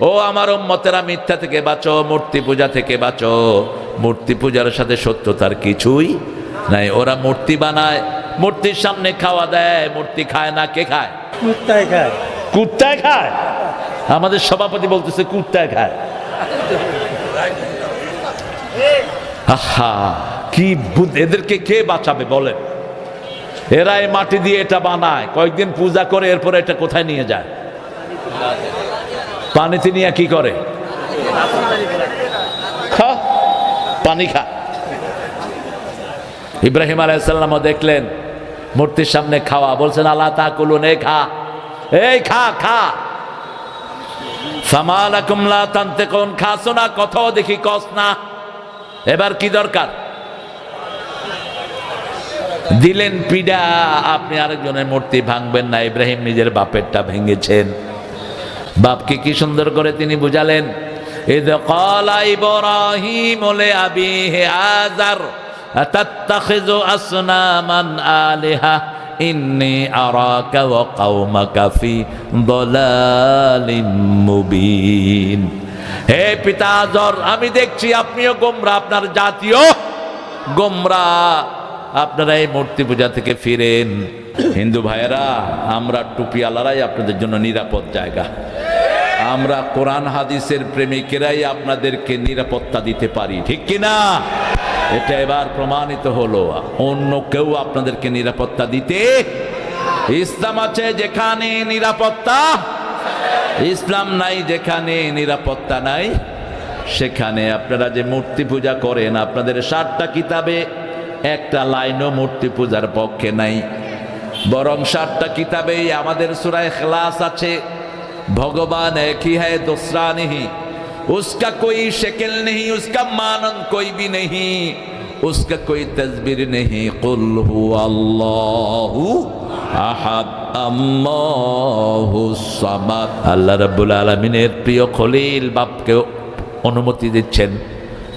ও আমার উম্মতেরা, মিথ্যা থেকে বাঁচো, মূর্তি পূজা থেকে বাঁচো। মূর্তি পূজার সাথে সত্যতার কিছুই নাই। ওরা মূর্তি বানায়, মূর্তির সামনে খাওয়া দেয়। মূর্তি খায় না, কে খায়? কুত্তায় খায়। কুত্তায় খায়। আমাদের সভাপতি বলতেছে কুত্তায় খায়। আহা, কি এদেরকে কে বাঁচাবে বলেন? এরা এই মাটি দিয়ে এটা বানায়, কয়েকদিন পূজা করে, এরপরে এটা কোথায় নিয়ে যায়? পানিতে নিয়ে কি করে? পানি খা। ইব্রাহিম আলাইহিস সালামও দেখলেন মূর্তির সামনে খাওয়া, বলছেন আল্লাহ তাকুলুন, এই খা, এই খা খা। ফামা লাকুম লা তানতিকুন, খাসো না, কথাও দেখি কস না। এবার কি দরকার? দিলেন পিডা। আপনি আরেকজনের মূর্তি ভাঙবেন না। ইব্রাহিম নিজের বাপেরটা ভেঙেছেন। বাপকে কি সুন্দর করে তিনি বুঝালেন। ইয ক্বালা ইব্রাহিম লিআবিহি আযার আতাত্তাখিযু আসনামান আলিহা ইন্নী আরাকা ওয়া কওমাকা ফি দালালিম মুবিন। হে পিতা আযর, আমি দেখছি আপনিও গোমরা, আপনার জাতীয় গোমরা। আপনারা এই মূর্তি পূজা থেকে ফিরেন। হিন্দু ভাইয়েরা, আমরা টুপিওয়ালারাই আপনাদের জন্য নিরাপদ জায়গা। আমরা কোরআন হাদিসের প্রেমিকেরাই আপনাদেরকে নিরাপত্তা দিতে পারি, ঠিক কিনা? এটা এবার প্রমাণিত হলো। অন্য কেউ আপনাদেরকে নিরাপত্তা দিতে। ইসলাম আছে যেখানে নিরাপত্তা, ইসলাম নাই যেখানে নিরাপত্তা নাই। সেখানে আপনারা যে মূর্তি পূজা করেন, আপনাদের 60টা কিতাবে একটা লাইনও মূর্তি পূজার পক্ষে নাই। বরং 60টা কিতাবেই আমাদের সূরা ইখলাস আছে। भगवान एक ही है, दूसरा नहीं, उसका कोई शक्ल नहीं, उसका मानन कोई भी नहीं, उसका कोई तस्वीर नहीं। कुल हुवल्लाहु अहद अल्लाहु सामाद। আল্লাহ রাব্বুল আলামিনের প্রিয় খলিল বাপকে অনুমতি দিচ্ছেন,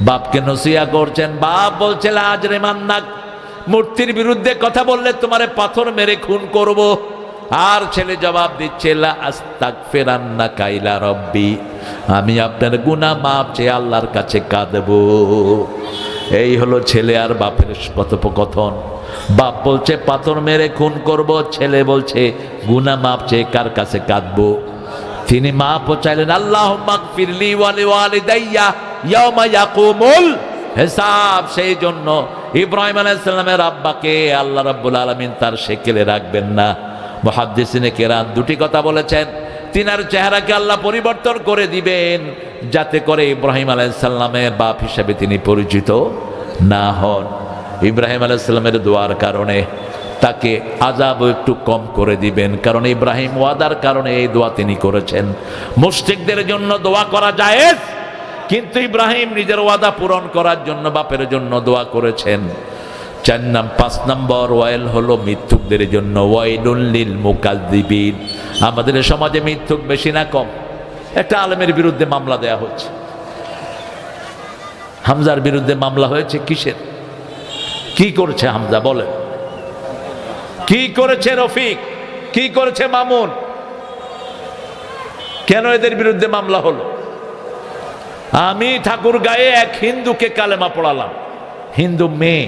বাপকে নসিহা করছেন। বাপ বলছে লা আজরিমান্নাক, মূর্তির বিরুদ্ধে কথা বললে তোমারে পাথর মেরে খুন করব। আর ছেলে জবাব দিচ্ছে লা আস্তাগফিরান্নাকা ইলা রাব্বি, আমি আপনার গুনাহ মাফ চেয়ে আল্লাহর কাছে কাঁদবো। এই হলো ছেলে আর বাপের কথোপকথন। বাপ বলছে পাথর মেরে খুন করব, ছেলে বলছে গুনাহ মাফ চেয়ে কার কাছে কাঁদবো। তিনি মাফও চাইলেন, আল্লাহুম্মা গফিরলি ওয়া লিওয়ালিদাইয়া ইয়াওমা ইয়াকুমুল হিসাব। সেই জন্য ইব্রাহিম আলাইহিস সালামের আব্বাকে আল্লাহ রাব্বুল আলামিন তার শেকেলে রাখবেন না। মুহাদ্দিসিনে কেরাম দুটি কথা বলেছেন। তিনার চেহারাকে আল্লাহ পরিবর্তন করে দিবেন, যাতে করে ইব্রাহিম আলাইহিস সালামের বাপ হিসেবে তিনি পরিচিত না হন। ইব্রাহিম আলাইহিস সালামের দোয়ার কারণে তাকে আযাব একটু কম করে দিবেন, কারণ ইব্রাহিম ওয়াদার কারণে এই দোয়া তিনি করেছেন। মুশরিকদের জন্য দোয়া করা জায়েজ, কিন্তু ইব্রাহিম নিজের ওয়াদা পূরণ করার জন্য বাপের জন্য দোয়া করেছেন। 5 নম্বর ওয়াইল হলো মিথ্যুকদের জন্য, ওয়াইলুল লিল মুকাজ্জিবিন। আমাদের সমাজে মিথ্যুক বেশি না কম? একটা আলেমের বিরুদ্ধে মামলা দেয়া হচ্ছে। হামজার বিরুদ্ধে মামলা হয়েছে কিসের? কি করেছে হামজা বলেন? কি করেছে রফিক? কি করেছে মামুন? কেন এদের বিরুদ্ধে মামলা হলো? আমি ঠাকুরগাঁয়ে এক হিন্দুকে কালেমা পড়ালাম, হিন্দু মেয়ে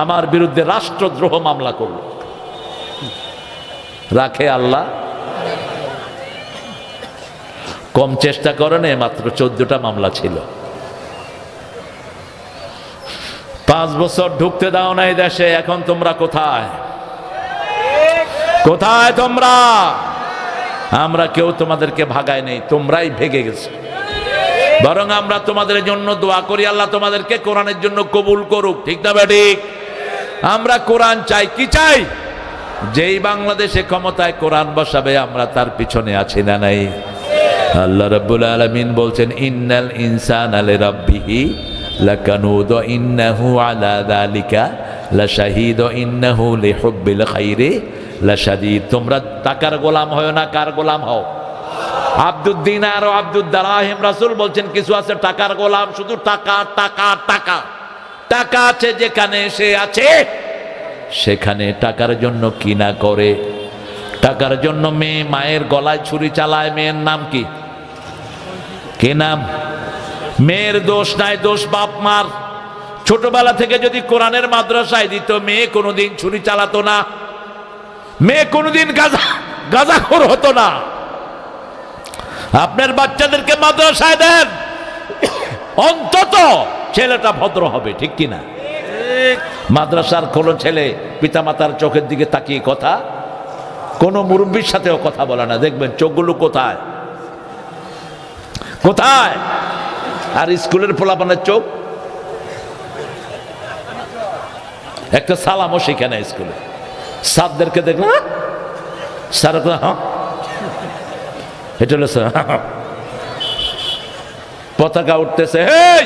আমার বিরুদ্ধে রাষ্ট্রদ্রোহ মামলা করল। রাখে আল্লাহ? কম চেষ্টা করেন, মাত্র 14টা মামলা ছিল। 5 বছর ঢুকতে দাও না এই দেশে। এখন তোমরা কোথায়? কোথায় তোমরা? আমরা কেউ তোমাদেরকে ভাগায় নেই, তোমরাই ভেগে গেছো। বরং আমরা তোমাদের জন্য দোয়া করি, আল্লাহ তোমাদেরকে কোরআনের জন্য কবুল করুক, ঠিক না বেঠিক? আমরা কোরআন চাই। কি চাই? যেই বাংলাদেশে ক্ষমতায় কোরআন বসাবে আমরা তার পিছনে আছি না নাই? আল্লাহ রাব্বুল আলামিন বলছেন, ইন্নাল ইনসানা লিরাব্বিহি লাকানুদ ইন্নাহু আলা যালিকা লাশাহিদ ইন্নাহু লিহুব্বিল খাইরি লাশাদীদ। তোমরা টাকার গোলাম হয় না, কার গোলাম হও? আব্দুদ দিনার ও আব্দুদ দারাহিম। রাসূল বলছেন কিছু আছে টাকার গোলাম, শুধু টাকা টাকা টাকা। টাকা আছে যেখানে, সে আছে সেখানে। টাকার জন্য কি না করে। টাকার জন্য মেয়ে মায়ের গলায় ছুরি চালায়। মেয়ের নাম কি? কি নাম? মেয়ের দোষ নাই, দোষ বাপ মার। ছোটবেলা থেকে যদি কোরআনের মাদ্রাসায় দিত, মেয়ে কোনোদিন ছুরি চালাতো না, মেয়ে কোনোদিন গাঁজাখোর হতো না। আপনার বাচ্চাদেরকে মাদ্রাসায় দেন, অন্তত ছেলেটা ভদ্র হবে, ঠিক কিনা? মাদ্রাসার কোন ছেলে পিতামাতার চোখের দিকে তাকিয়ে কথা, কোন মুরব্বীর সাথেও কথা বলে না, দেখবেন চোখগুলো কোথায় কোথায়। আর স্কুলের পোলাপানের চোখ, একটা সালামও শিখে না স্কুলে। স্যারদেরকে দেখলো, স্যার হ্যাঁ, এটা হলো স্যার, পতাকা উঠতেছে, হেই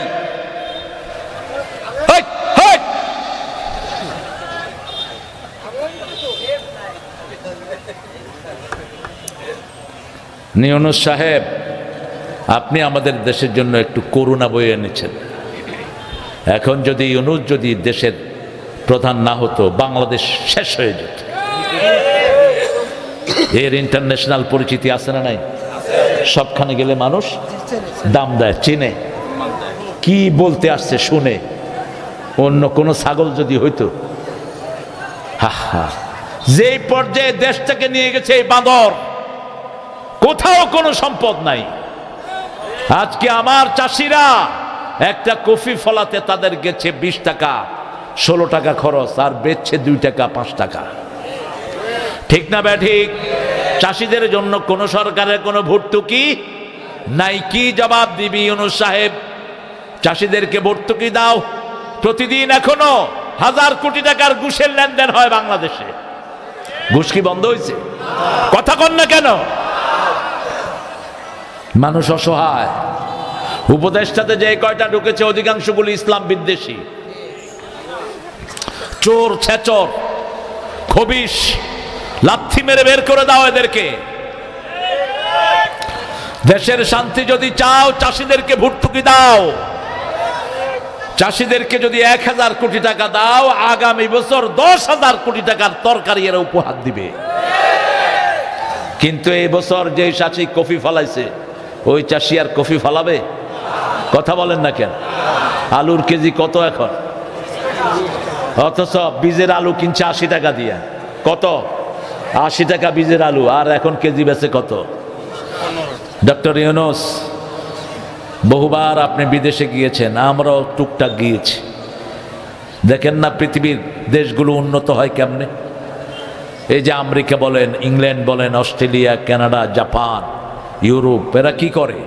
ইউনূস সাহেব, আপনি আমাদের দেশের জন্য একটু করুণা বয়ে এনেছেন। এখন যদি ইউনূস যদি দেশের প্রধান না হতো, বাংলাদেশ শেষ হয়ে যেত। এর ইন্টারন্যাশনাল পরিচিতি আছে না নাই? সবখানে গেলে মানুষ দাম দেয়, চিনে, কি বলতে আসছে শুনে। অন্য কোনো ছাগল যদি হইতো, হা হা, যেই পর্যায়ে দেশটাকে নিয়ে গেছে এই বাঁদর, কোথাও কোনো সম্পদ নাই। আজকে আমার চাষিরা একটা কফি ফলাতে তাদের গেছে 20 টাকা, 16 টাকা খরচ, আর বেচছে 2 টাকা 5 টাকা। ঠিক না ব্যাঠিক? চাষিদের জন্য কোন সরকারের কোনো ভর্তুকি নাই। কি জবাব দিবি ইউনূস সাহেব? চাষিদেরকে ভর্তুকি দাও। প্রতিদিন এখনো 1000 কোটি টাকার ঘুষের লেনদেন হয় বাংলাদেশে। ঘুষ কি বন্ধ হয়েছে? কথা কন না কেন? মানুষ অসহায়। উপদেষ্টাতে যে কয়টা ঢুকেছে অধিকাংশগুলি ইসলাম বিদ্বেষী, চোর, ছেচর, খবিশ। লাথি মেরে বের করে দাও এদেরকে। দেশের শান্তি যদি চাও, চাষিদেরকে ভর্তুকি দাও। চাষিদেরকে যদি 1000 কোটি টাকা দাও, আগামী বছর 10,000 কোটি টাকার তরকারি এরা উপহার দিবে। কিন্তু এই বছর যে চাষি কফি ফলাইছে, ওই চাষি আর কফি ফলাবে? কথা বলেন না কেন? আলুর কেজি কত এখন? অথচ বীজের আলু কিনছে 80 টাকা দিয়ে। কত? 80 টাকা বীজের আলু, আর এখন কেজি বেচে কত? ডক্টর ইউনূস, বহুবার আপনি বিদেশে গিয়েছেন, আমরাও টুকটাক গিয়েছি। দেখেন না পৃথিবীর দেশগুলো উন্নত হয় কেমনে? এই যে আমেরিকা বলেন, ইংল্যান্ড বলেন, অস্ট্রেলিয়া, কানাডা, জাপান, ইউরোপ, এরা কি করে?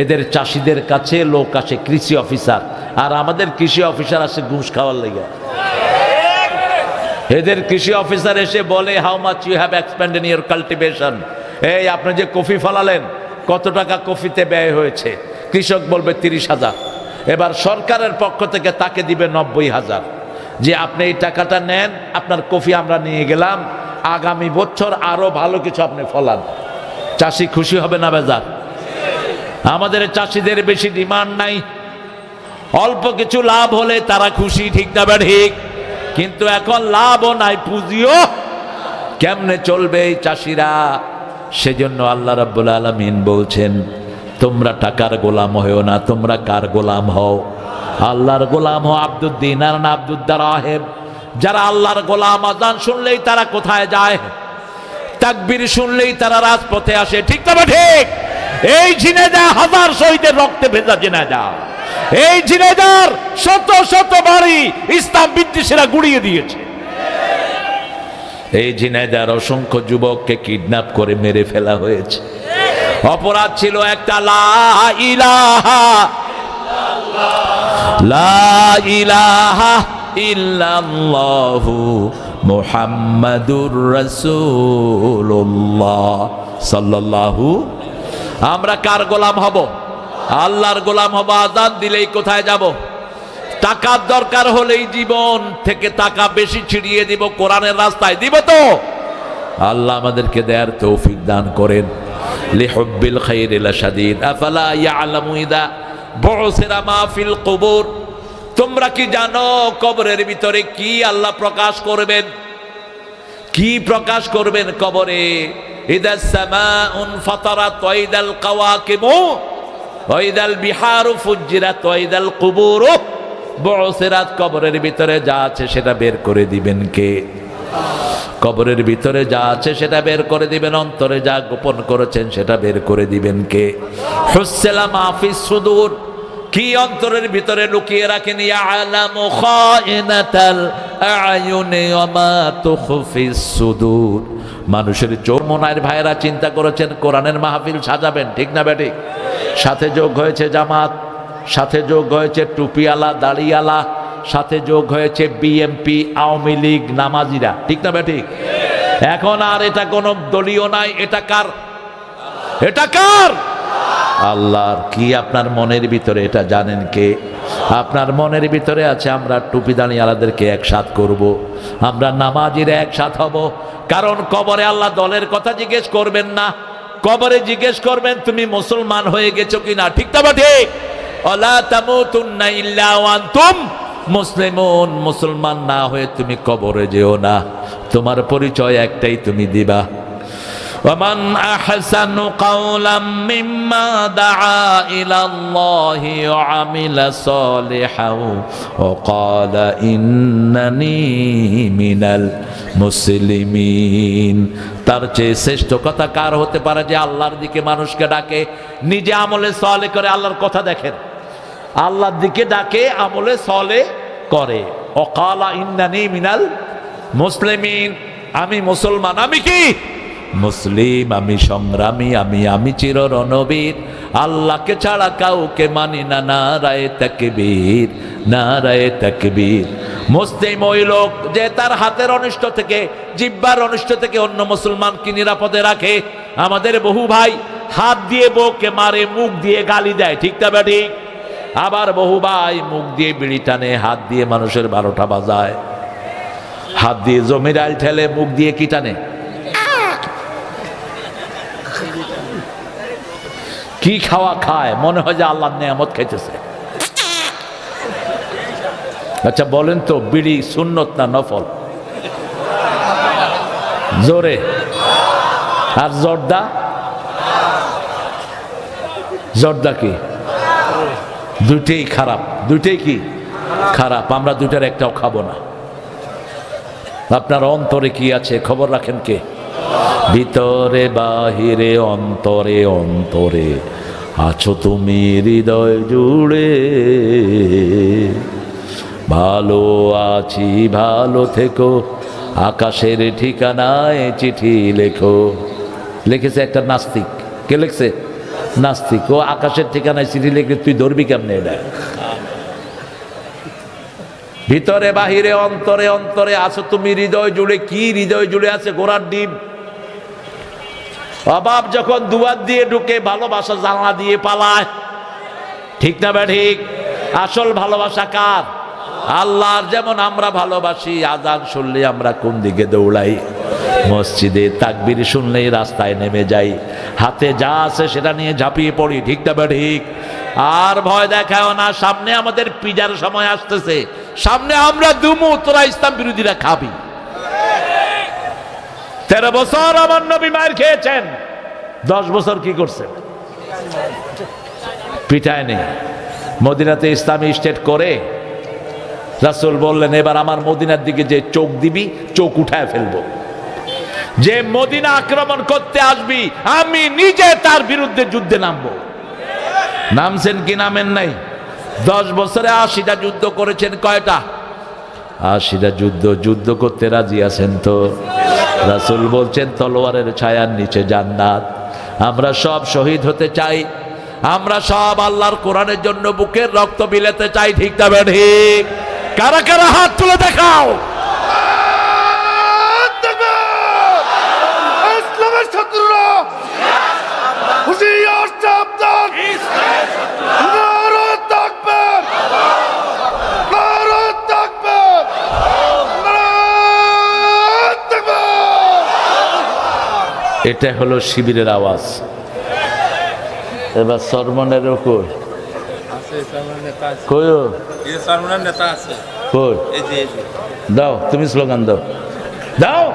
এদের চাষিদের কাছে লোক আসে, কৃষি অফিসার, আর আমাদের কৃষি অফিসার আসে ঘুষ খাওয়ার লেগে। এদের কৃষি অফিসার এসে বলে, how much you have expended in your cultivation. এই আপনি যে কফি ফলালেন, কত টাকা কফিতে ব্যয় হয়েছে? কৃষক বলবে 30,000। এবার সরকারের পক্ষ থেকে তাকে দিবে 90,000, যে আপনি এই টাকাটা নেন, আপনার কফি আমরা নিয়ে গেলাম, আগামী বছর আরো ভালো কিছু আপনি ফলান। চাষি খুশি হবে না বেজার? আমাদের চাষিদের বেশি ডিমান্ড নাই, অল্প কিছু লাভ হলে তারা খুশি, ঠিক না ঠিক? কিন্তু এখন লাভও নাই, পুঁজিও, কেমনে চলবে এই চাষিরা? সেজন্য আল্লাহ রাব্বুল আলামিন বলছেন, তোমরা টাকার গোলাম হও না, তোমরা কার গোলাম হও? আল্লাহর গোলাম হও। আব্দুদ দিনার না আব্দুদ দারাহেব, যারা আল্লাহর গোলাম, আযান শুনলেই তারা কোথায় যায়? তাকবীর শুনলেই তারা রাজপথে আসে, ঠিক না ঠিক? এই ঝিনাইদহ হাজার শহীদের রক্তে ভেজা ঝিনাইদহ, এই ঝিনাইদহর শত শত বাড়ি ইসলাম বিদ্বেষীরা গুড়িয়ে দিয়েছে। এই ঝিনাইদহর অসংখ্য যুবককে কিডন্যাপ করে মেরে ফেলা হয়েছে। অপরাধ ছিল একটা, লা ইলাহা ইল্লাল্লাহু মুহাম্মাদুর রাসূলুল্লাহ সাল্লাল্লাহু। আমরা কার গোলাম হব? আল্লাহর গোলাম হব। আযান দিলেই কোথায় যাব? টাকার দরকার হলেই জীবন থেকে টাকা বেশি ছিড়িয়ে দিব, কোরআনের রাস্তায় দিব তো। আল্লাহ আমাদেরকে দেয়ার তৌফিক দান করেন। লিহুব্বিল খাইরি লাশাদীদ আফালা ইয়ালামু ইযা বুসিরা মা ফিল কুবুর। তোমরা কি জানো কবরের ভিতরে কি আল্লাহ প্রকাশ করবেন? কি প্রকাশ করবেন কবরে? ইদাস সামাউন ফাতারাত ওয়া ইদাল কাওয়াকিবু ওয়াইদাল বিহারু ফুজ্জিরাত ওয়াইদাল কুবুরু বুসিরাত, কবরের ভিতরে যা আছে সেটা বের করে দিবেন কে? কবরের ভিতরে যা আছে সেটা বের করে দিবেন, অন্তরে যা গোপন করেছেন সেটা বের করে দিবেন কে? হুসসিলা মা ফিস সুদূর, কি অন্তরের ভিতরে লুকিয়ে রাখেন? ইয়ালামু খায়িনাতাল আয়ুনি ওয়া মা তুখফিস সুদূর। মানুষের চৌমনার ভাইরা চিন্তা করেছেন কোরআনের মাহফিল সাজাবেন, ঠিক না বেঠিক? সাথে যোগ হয়েছে জামাত, সাথে যোগ হয়েছে টুপিওয়ালা দাড়িওয়ালা, সাথে যোগ হয়েছে বিএমপি আওয়ামী লীগ নামাজিরা, ঠিক না বেঠিক? এখন আর এটা কোনো দলীয় নাই, এটা কার? এটা কার? আল্লাহর। কি আপনার মনের ভিতরে এটা জানেন কে? আপনার মনের ভিতরে আছে আমরা টুপি দাঁড়িয়ালাদেরকে একসাথ করব, আমরা নামাজিরা একসাথ হব। কারণ কবরে আল্লাহ দলের কথা জিজ্ঞেস করবেন না, কবরে জিজ্ঞেস করবেন তুমি মুসলমান হয়ে গেছো কিনা, ঠিক না ঠিক? ওয়ালা তামুতুন্না ইল্লা ওয়া আনতুম মুসলিমুন, মুসলমান না হয়ে তুমি কবরে যেও না, তোমার পরিচয় একটাই তুমি দিবা। ومن أحسن قولا مما دعا إلى الله وعمل صالحا وقال إنني من المسلمين। তার চেয়ে শ্রেষ্ঠ কথা কার হতে পারে যে আল্লাহর দিকে মানুষকে ডাকে, নিজে আমলে সালেহ করে? আল্লাহর কথা দেখেন, আল্লাহর দিকে ডাকে, আমলে সালেহ করে। ওয়াকালা ইন্নানি মিনাল মুসলিমিন, আমি মুসলমান, আমি কি মুসলিম, আমি সংগ্রামী, আমি চির রণবীর, আল্লাহকে ছাড়া কাউকে মানি না। নারায়ে তাকবীর, নারায়ে তাকবীর। মুসলিম ওই লোক যে তার হাতের অনিষ্ট থেকে, জিহ্বার অনিষ্ট থেকে অন্য মুসলমানকে নিরাপদে রাখে। আমাদের বহু ভাই হাত দিয়ে বউকে মারে, মুখ দিয়ে গালি দেয়, ঠিক না ঠিক? আবার বহু ভাই মুখ দিয়ে বিড়ি টানে, হাত দিয়ে মানুষের 12টা বাজায়, হাত দিয়ে জমির আল ঠেলে, মুখ দিয়ে কি টানে? কি খাওয়া খায়, মনে হয় যে আল্লাহর নেয়ামত খাইতেছে। আচ্ছা বলেন তো, বিড়ি সুন্নত না নফল? জোরে। আর জর্দা? জর্দা কি? দুইটাই খারাপ, দুইটাই কি খারাপ। আমরা দুইটার একটাও খাবো না। আপনার অন্তরে কি আছে খবর রাখেন কে? ভিতরে বাহিরে অন্তরে অন্তরে আছো তুমি হৃদয় জুড়ে। ভালো আছি ভালো থেকো, আকাশের ঠিকানায় চিঠি লেখো। লিখেছে একটা নাস্তিক। কে লিখছে? নাস্তিক। ও আকাশের ঠিকানায় চিঠি লিখে তুই ধরবি কেমনে এটা? ভিতরে বাহিরে অন্তরে অন্তরে আছো তুমি হৃদয় জুড়ে। কি হৃদয় জুড়ে আছে? ঘোড়ার ডিম। অভাব যখন দুয়ার দিয়ে ঢুকে, ভালোবাসা জানলা দিয়ে পালায়, ঠিক না ঠিক? আসল ভালোবাসা কার? আল্লাহর। যেমন আমরা ভালোবাসি, আজান শুনলে আমরা কোন দিকে দৌড়াই? মসজিদে তাকবীর শুনলেই রাস্তায় নেমে যাই, হাতে যা আছে সেটা নিয়ে ঝাঁপিয়ে পড়ি, ঠিক না ঠিক? আর ভয় দেখাও না, সামনে আমাদের পিজার সময় আসতেছে, সামনে আমরা দুমু, তোরা ইসলাম বিরোধীরা খাবি। 13 বছর আমার নবী মার খেয়েছেন, 10 বছর কি করছেন? পিঠায় নেই। মদিনাতে ইসলামী স্টেট করে রাসূল বললেন, এবার আমার মদিনার দিকে যে চোখ দিবি, চোখ উঠায় ফেলবো। যে মদিনা আক্রমণ করতে আসবি, আমি নিজে তার বিরুদ্ধে যুদ্ধে নামবো। নামছেন কি নামেন নাই? 10 বছরে 80টা যুদ্ধ করেছেন। কয়টা? 80টা যুদ্ধ। যুদ্ধ করতে রাজি আছেন তো? রাসূল বলছেন তলোয়ারের ছায়ার নিচে জান্নাত। আমরা সব শহীদ হতে চাই, আমরা সব আল্লাহর কোরআনের জন্য বুকের রক্ত বিলাতে চাই, ঠিক না ঠিক? কারা কারা হাত তুলে দেখাও। ইসলামের শত্রুরা হুঁশিয়ার, সাবধান। নারে তাকবীর, নারে তাকবীর, নারে তাকবীর। এটা হলো শিবিরের আওয়াজ। এবার সরমনের কই? দাও, তুমি স্লোগান দাও, দাও।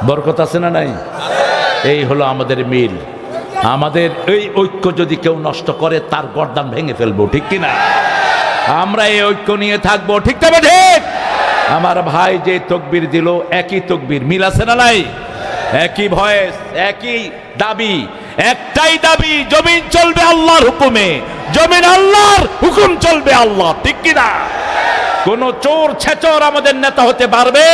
বরকত আছে না নাই? এই হলো আমাদের মিল। আমাদের এই ঐক্য যদি কেউ নষ্ট করে তার গর্দান ভেঙে ফেলবো, ঠিক কি না? আমরা এই ঐক্য নিয়ে থাকবো, ঠিক তবে ঠিক। আমার ভাই যে তকবীর দিল একই তকবীর, মিল আছে না নাই? একই ভয়েস, একই দাবি, একটাই দাবি, জমিন চলবে আল্লাহর হুকুমে, জমিন আল্লাহর হুকুম চলবে আল্লাহ, ঠিক কি না? কোন চোর ছেচর আমাদের নেতা হতে পারবে?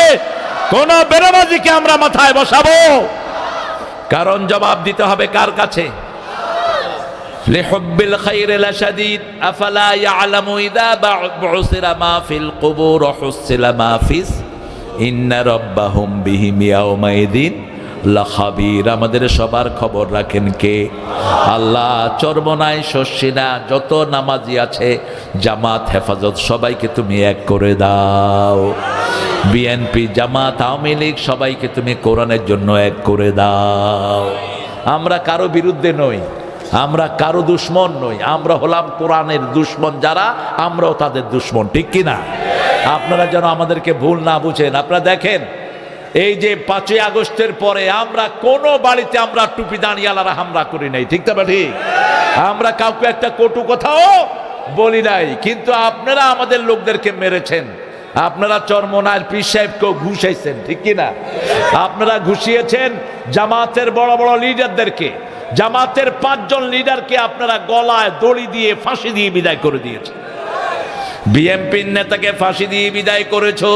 কোন বেনামাজিকে আমরা মাথায় বসাবো? কারণ জবাব দিতে হবে কার কাছে? লিহুব্বিল খাইরি লাশাদীদ আফালা ইয়ালামু ইযা বুসিরা মা ফিল কুবুর হুসিলা মা ফিস ইন্না রাব্বাহুম বিহিম ইয়াউমাইদিন লাখাবীর। আমাদের সবার খবর রাখেন কে? আল্লাহ। চরমনায় শস্যিনা যত নামাজি আছে, জামাত হেফাজত সবাইকে তুমি এক করে দাও। বিএনপি জামাত আওয়ামী লীগ সবাইকে তুমি কোরআনের জন্য এক করে দাও। আমরা কারো বিরুদ্ধে নই, আমরা কারো দুশ্মন নই, আমরা হলাম কোরআনের দুশ্মন যারা, আমরাও তাদের দুশ্মন, ঠিক কিনা? আপনারা যেন আমাদেরকে ভুল না বুঝেন। আপনারা দেখেন এই যে 5ই আগস্টের পরে আমরা কোন বাড়িতে আমরা টুপি দাঁড়িয়ালারা হামলা করি নাই, ঠিক তো? ঠিক। আমরা কাউকে একটা কটু কথাও বলি নাই, কিন্তু আপনারা আমাদের লোকদেরকে মেরেছেন। আপনারা চরমনার পীর সাহেবকেও ঘুষাইছেন, ঠিক কিনা? আপনারা ঘুষিয়েছেন জামাতের বড় বড় লিডারদেরকে, জামাতের 5 জন লিডারকে আপনারা গলায় দড়ি দিয়ে ফাঁসি দিয়ে বিদায় করে দিয়েছেন। বিএনপির নেতাকে ফাঁসি দিয়ে বিদায় করেছো।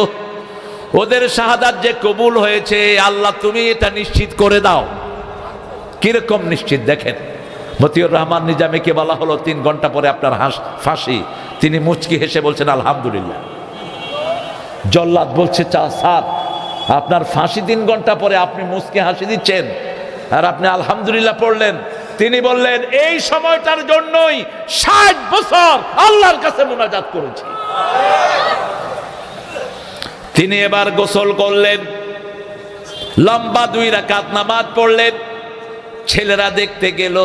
ওদের শাহাদাত যে কবুল হয়েছে, আল্লাহ তুমি এটা নিশ্চিত করে দাও। কিরকম নিশ্চিত দেখেন, মতিউর রহমান নিজামীকে বলা হলো 3 ঘন্টা পরে আপনার ফাঁসি, তিনি মুচকি হেসে বলছেন আলহামদুলিল্লাহ। জল্লাদ বলছে স্যার আপনার ফাঁসি 3 ঘন্টা পরে, আপনি মুচকি হাসি দিচ্ছেন আর আপনি আলহামদুলিল্লাহ পড়লেন। তিনি বললেন এই সময়টার জন্যই 60 বছর আল্লাহর কাছে মুনাজাত করেছি। তিনি এবার গোসল করলেন, লম্বা 2 রাকাত নামাজ পড়লেন। ছেলেরা দেখতে গেল,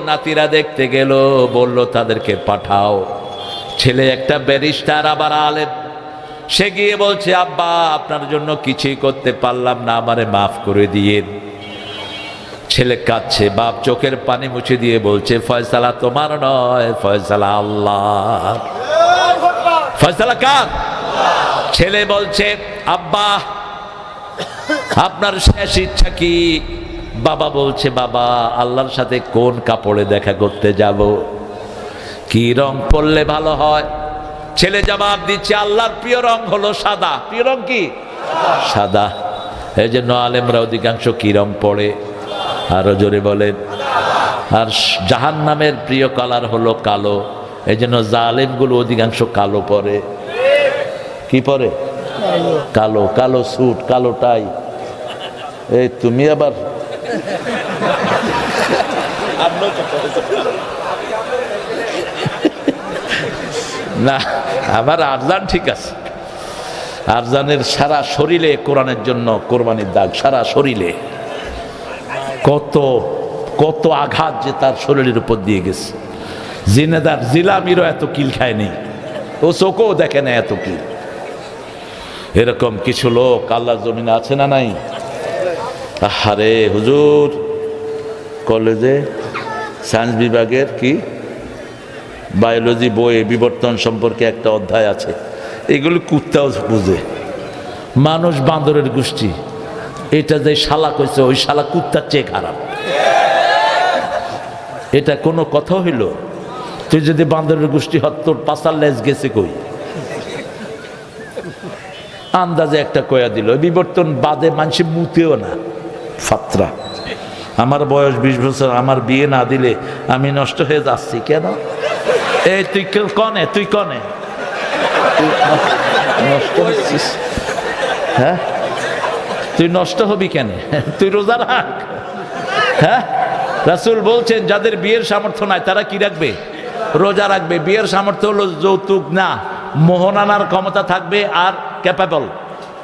নাতিরা দেখতে গেল, বলল তাদেরকে পাঠাও। ছেলে একটা ব্যারিস্টার, আবার আলেম, সে গিয়ে বলছে আব্বা আপনার জন্য কিছুই করতে পারলাম না, আমারে মাফ করে দিয়েন। ছেলে কাঁদছে, বাপ চোখের পানি মুছে দিয়ে বলছে ফয়সালা তোমার নয়, ফয়সালা আল্লাহ। ফয়সালা কার? ছেলে বলছে আব্বা আপনার শেষ ইচ্ছা কি? বাবা বলছে বাবা আল্লাহর সাথে কোন কাপড়ে দেখা করতে যাব, কি রং পরলে ভালো হয়? ছেলে জবাব দিচ্ছে আল্লাহর প্রিয় রং হলো সাদা। প্রিয় রং কি? সাদা। এই জন্য আলেমরা অধিকাংশ কি রং পড়ে? আরো জোরে বলেন। আর জাহান্নামের প্রিয় কালার হলো কালো, এই জন্য জালেমগুলো অধিকাংশ কালো পরে। কি পরে? কালো। কালো স্যুট, কালো টাই। এই তুমি আবার না, আমার আরজান ঠিক আছে। আরজানের সারা শরীরে কোরআনের জন্য কোরবানির দাগ, সারা শরীরে। কত কত আঘাত যে তার শরীরের উপর দিয়ে গেছে। জিনেদার জিলামিরও এত কিল খায়নি, ও চোখও দেখে না এত কিল। এরকম কিছু লোক আল্লাহর জমিনে আছে না নাই? আরে হুজুর কলেজে সায়েন্স বিভাগের কি বায়োলজি বইয়ে বিবর্তন সম্পর্কে একটা অধ্যায় আছে, এগুলো কুত্তাও বুঝে। মানুষ বান্দরের গোষ্ঠী, এটা যে শালা কইছে ওই শালা কুত্তার চেয়ে খারাপ। এটা কোনো কথা হইল? তুই যদি বান্দরের গোষ্ঠী হত তোর পাশার লেজ গেছে কই? আন্দাজে একটা কয়া দিল। বিবর্তন বাদে মানুষে মুতেও না, ফাত্রা। আমার বয়স 20 বছর, আমার বিয়ে না দিলে আমি নষ্ট হয়ে যাচ্ছি কেন? এই তুই কনে, তুই কনে নষ্ট হচ্ছিস? হ্যাঁ তুই নষ্ট হবি কেন? তুই রোজা রাখ। হ্যাঁ রাসূল বলছেন যাদের বিয়ের সামর্থ্য নাই তারা কি রাখবে? রোজা রাখবে। বিয়ের সামর্থ্য হলো যৌতুক না, মোহনানার ক্ষমতা থাকবে আর ক্যাপেবল,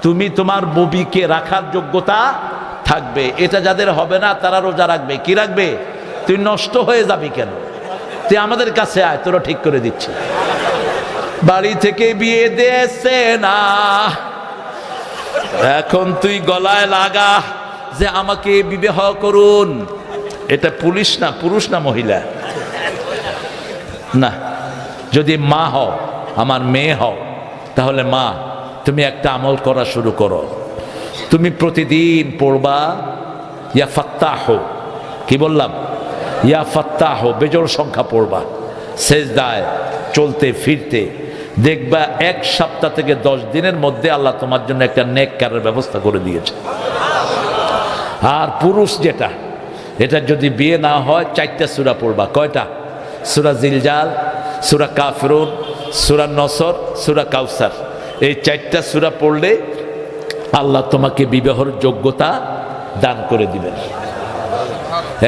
তুমি তোমার ববিকে রাখার যোগ্যতা থাকবে। এটা যাদের হবে না তারা রোজা রাখবে। কি রাখবে? তুই নষ্ট হয়ে যাবি কেন? তুই আমাদের কাছে আয়, তোরা ঠিক করে দিচ্ছি। বাড়ি থেকে বিয়ে দেছে না, এখন তুই গলায় লাগা, যে আমাকে বিবাহ করুন। এটা পুলিশ না, পুরুষ না মহিলা না। যদি মা হও, আমার মেয়ে হও, তাহলে মা তুমি একটা আমল করা শুরু করো। তুমি প্রতিদিন পড়বা ইয়া ফাত্তাহ, কি বললাম? ইয়া ফাত্তাহ, বেজোড় সংখ্যা পড়বা সেজদায় চলতে ফিরতে। দেখবা 1 সপ্তাহ থেকে 10 দিনের মধ্যে আল্লাহ তোমার জন্য একটা নেককারের ব্যবস্থা করে দিয়েছে। আর পুরুষ যেটা, এটা যদি বিয়ে না হয় 4টা সূরা পড়বা। কয়টা? সূরা জিলজাল, সূরা কাফিরুন, সূরা নসর, সূরা কাউসার। এই 4টা সূরা পড়লে আল্লাহ তোমাকে বিবাহের যোগ্যতা দান করে দিবেন।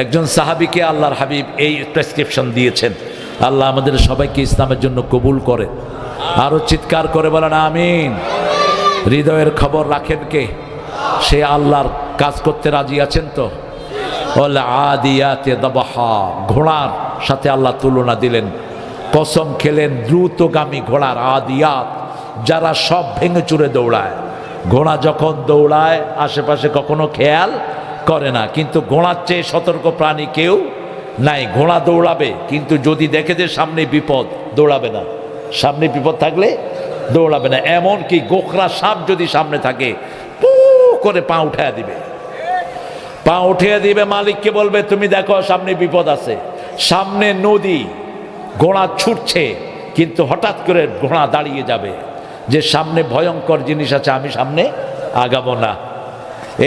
একজন সাহাবীকে আল্লাহর হাবিব এই প্রেসক্রিপশন দিয়েছেন। আল্লাহ আমাদের সবাইকে ইসলামের জন্য কবুল করে। আরো চিৎকার করে বলেন আমিন। হৃদয়ের খবর রাখেন কে? সে আল্লাহর কাজ করতে রাজি আছেন তো? আদিয়াতে দাবাহা, ঘোড়ার সাথে আল্লাহ তুলনা দিলেন, কসম খেলেন দ্রুতগামী ঘোড়ার। আদিয়াত, যারা সব ভেঙে চুরে দৌড়ায়। ঘোড়া যখন দৌড়ায় আশেপাশে কখনো খেয়াল করে না, কিন্তু ঘোড়ার চেয়ে সতর্ক প্রাণী কেউ নাই। ঘোড়া দৌড়াবে, কিন্তু যদি দেখে যে সামনে বিপদ, দৌড়াবে না। সামনে বিপদ থাকলে দৌড়াবে না। এমনকি গোখরা সাপ যদি সামনে থাকে, পু করে পা উঠায় দিবে, পা উঠিয়ে দিবে, মালিককে বলবে তুমি দেখো সামনে বিপদ আছে। সামনে নদী, ঘোড়া ছুটছে, কিন্তু হঠাৎ করে ঘোড়া দাঁড়িয়ে যাবে যে সামনে ভয়ঙ্কর জিনিস আছে, আমি সামনে আগাবো না।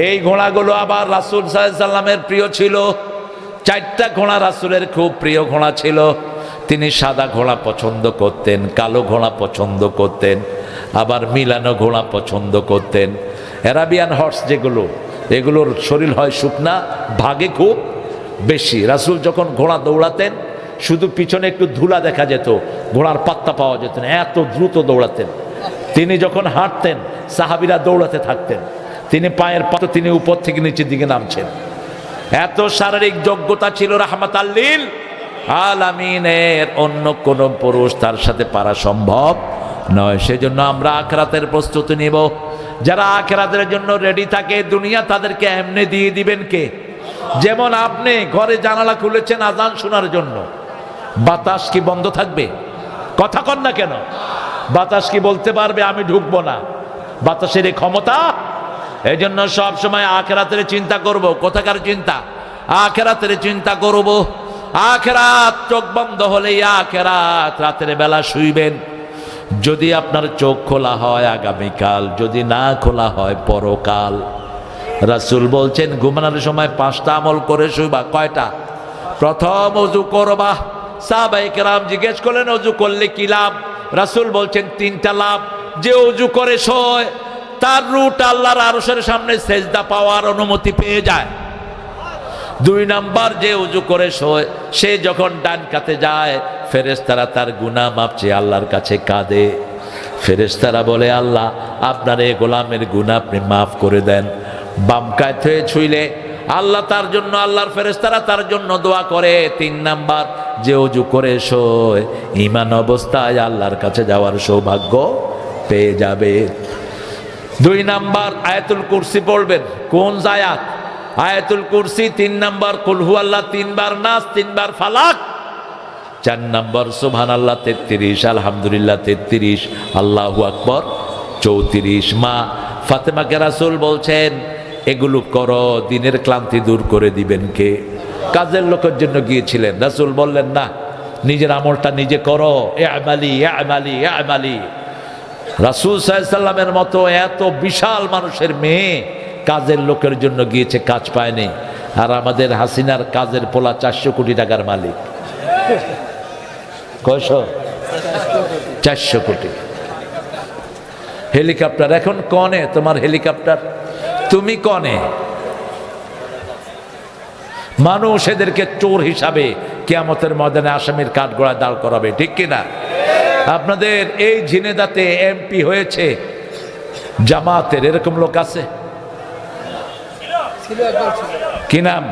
এই ঘোড়াগুলো আবার রাসূল সাল্লাল্লাহু আলাইহি সাল্লামের প্রিয় ছিল। 4টা ঘোড়া রাসূলের খুব প্রিয় ঘোড়া ছিল। তিনি সাদা ঘোড়া পছন্দ করতেন, কালো ঘোড়া পছন্দ করতেন, আবার মিলানো ঘোড়া পছন্দ করতেন। অ্যারাবিয়ান হর্স যেগুলো, এগুলোর শরীর হয় শুকনা, ভাগে খুব বেশি। রাসূল যখন ঘোড়া দৌড়াতেন, শুধু পিছনে একটু ধুলা দেখা যেত, ঘোড়ার পাত্তা পাওয়া যেত না, এত দ্রুত দৌড়াতেন। তিনি যখন হাঁটতেন, সাহাবীরা দৌড়াতে থাকতেন। তিনি পায়ের পাতা, তিনি উপর থেকে নিচের দিকে নামছেন। এত শারীরিক যোগ্যতা ছিল রাহমাতাল লিল আলামিনের। অন্য কোন পুরুষ তার সাথে পারা সম্ভব নয়। সেজন্য আমরা আখিরাতের প্রস্তুতি নিব। যারা আখিরাতের জন্য রেডি থাকে, দুনিয়া তাদেরকে এমনি দিয়ে দিবেন কে? যেমন আপনি ঘরে জানালা খুলেছেন আজান শোনার জন্য, বাতাস কি বন্ধ থাকবে? কথা কন না কেন? বাতাস কি বলতে পারবে আমি ঢুকবো না? বাতাসের এই ক্ষমতা। এই জন্য সব সময় আখিরাতের চিন্তা করব। কোথাকার চিন্তা? আখিরাতের চিন্তা করব। আখিরাত, চোখ বন্ধ হলেই আখিরাত। রাতের বেলা শুইবেন, যদি আপনার চোখ খোলা হয় আগামীকাল, যদি না খোলা হয় পরকাল। রাসূল বলছেন ঘুমানোর সময় 5টা আমল করে শুইবা। কয়টা? প্রথম, ওযু করবা। সাহাবায়ে কেরাম জিজ্ঞেস করলেন ওযু করলে কি লাভ? রাসূল বলছেন 3টা লাভ। যে ওযু করে শোয়, তার রূট আল্লাহর আরশের সামনে সেজদা পাওয়ার অনুমতি পেয়ে যায়। 2 নাম্বার, যে ওযু করে শোয়, সে যখন ডান কাতে যায়, ফেরেশতারা তার গুনাহ মাপ চেয়ে আল্লাহর কাছে কাঁদে। ফেরেশতারা বলে আল্লাহ আপনার এই গোলামের গুনাহ আপনি মাফ করে দেন। বাম কাত হয়ে ছুঁইলে আল্লাহ তার জন্য, আল্লাহর ফেরেশতারা তার জন্য দোয়া করে। 3 নাম্বার, যে ওযু করে শোয়, ঈমান অবস্থায় আল্লাহর কাছে যাওয়ার সৌভাগ্য পেয়ে যাবে। 2 নাম্বার, আয়াতুল কুরসি পড়বেন। কোন আয়াত? আয়াতুল কুরসি। 3 নাম্বার, কুল হুয়াল্লাহ 3 বার, নাস 3 বার, ফালাক। 4 নাম্বার, সুবহানাল্লাহ 33, আলহামদুলিল্লাহ 33, আল্লাহু আকবার 34। মা ফাতেমাকে রাসূল বলছেন এগুলো করো, দিনের ক্লান্তি দূর করে দিবেন কে? কাজের লোকের জন্য গিয়েছিলেন, রাসূল বললেন না, নিজের আমলটা নিজে করো। ইআমালি ইআমালি ইআমালি। রাসূল সাল্লাল্লাহু আলাইহি সাল্লামের মতো এত বিশাল মানুষের মেয়ে কাজের লোকের জন্য গিয়েছে, কাজ পায়নি। আর আমাদের হাসিনার কাজের পোলা 400 কোটি টাকার মালিক। কয়শো? 400 কোটি। হেলিকপ্টার এখন কনে তোমার হেলিকপ্টার? তুমি কনে? মানুষ এদেরকে চোর হিসাবে কিয়ামতের ময়দানে আসামির কাঠগড়ায় দাঁড় করাবে, ঠিক কিনা? আপনাদের এই ঝিনেদাতে এমপি হয়েছে জামাতের, এরকম লোক আছে? কি নাম?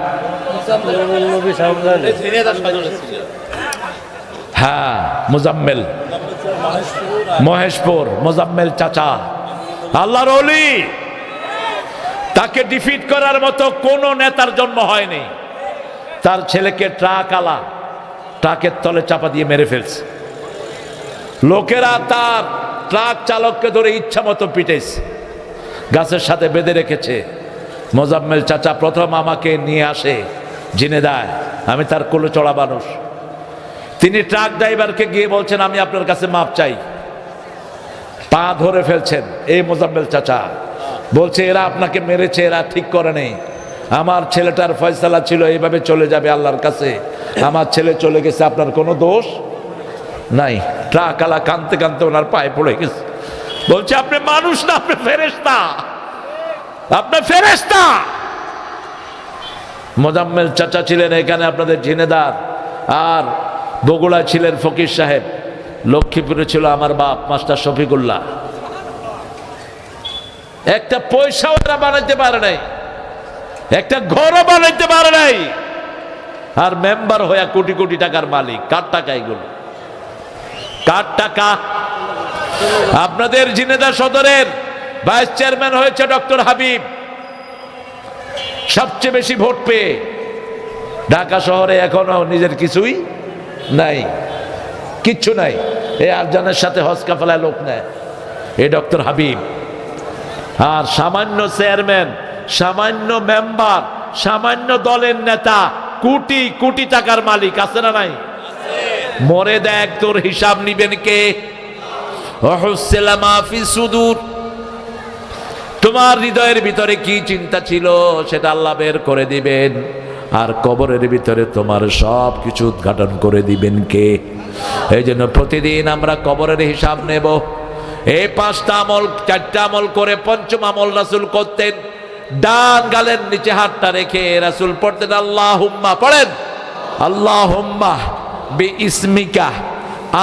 হ্যাঁ, মুজাম্মেল, মহেশপুর। মুজাম্মেল চাচা আল্লাহর ওলি। তাকে ডিফিট করার মতো কোনো নেতার জন্ম হয়নি। তার ছেলেকে ট্রাকের তলে চাপা দিয়ে মেরে ফেলছে। লোকেরা তার ট্রাক চালককে ধরে ইচ্ছা মতো পিটেছে, গাছের সাথে বেঁধে রেখেছে। মোজাম্মেল চাচা প্রথম আমাকে নিয়ে আসে ঝিনেদায়, আমি তার কোলে চড়া মানুষ। তিনি ট্রাক ড্রাইভারকে গিয়ে বলছেন, আমি আপনার কাছে মাপ চাই। পা ধরে ফেলছেন এই মোজাম্মেল চাচা, বলছে এরা আপনাকে মেরেছে, এরা ঠিক করে নেই। আমার ছেলেটার ফয়সালা ছিল এইভাবে চলে যাবে আল্লাহর কাছে, আমার ছেলে চলে গেছে, আপনার কোনো দোষ নাই। ট্রাকওয়ালা কাঁদতে কাঁদতে ওনার পায়ে পড়ে গেছে, বলছে আপনি মানুষ না, আপনি ফেরেশতা, আপনি ফেরেশতা। মোজাম্মেল চাচা ছিলেন এখানে আপনাদের ঝিনেদার, আর বগুড়া ছিলেন ফকির সাহেব, লক্ষ্মীপুরে ছিল আমার বাপ মাস্টার শফিকুল্লাহ। একটা পয়সাও এরা বানাইতে পারে নাই, একটা ঘরও বানাইতে পারে নাই, আর মেম্বার হইয়া কোটি কোটি টাকার মালিক। কার টাকা এগুলো? কার টাকা? আপনাদের ঝিনেদা সদরের ভাইস চেয়ারম্যান হয়েছে ডক্টর হাবিব, সবচেয়ে বেশি ভোট পেয়ে। ঢাকা শহরে এখনো নিজের কিছুই নাই, কিচ্ছু নাই। এই আরজানের সাথে হজ কাফেলায় লোক নেয় এই ডক্টর হাবিব। আর সামান্য চেয়ারম্যান, সামান্য মেম্বার, সামান্য দলের নেতা কোটি কোটি টাকার মালিক আছে না নাই? মরে দেখ, তোর হিসাব নিবেন কে? তোমার হৃদয়ের ভিতরে কি চিন্তা ছিল সেটা আল্লাহ বের করে দিবেন, আর কবরের ভিতরে তোমার সব কিছু উদ্ঘাটন করে দিবেন কে? এই জন্য প্রতিদিন আমরা কবরের হিসাব নেব। এই 5টা আমল, 4টা আমল করে 5ম আমল রাসূল করতেন। ডান গালের নিচে হাতটা রেখে রাসূল পড়তেন আল্লাহুম্মা, পড়েন আল্লাহুম্মা বিইসমিকা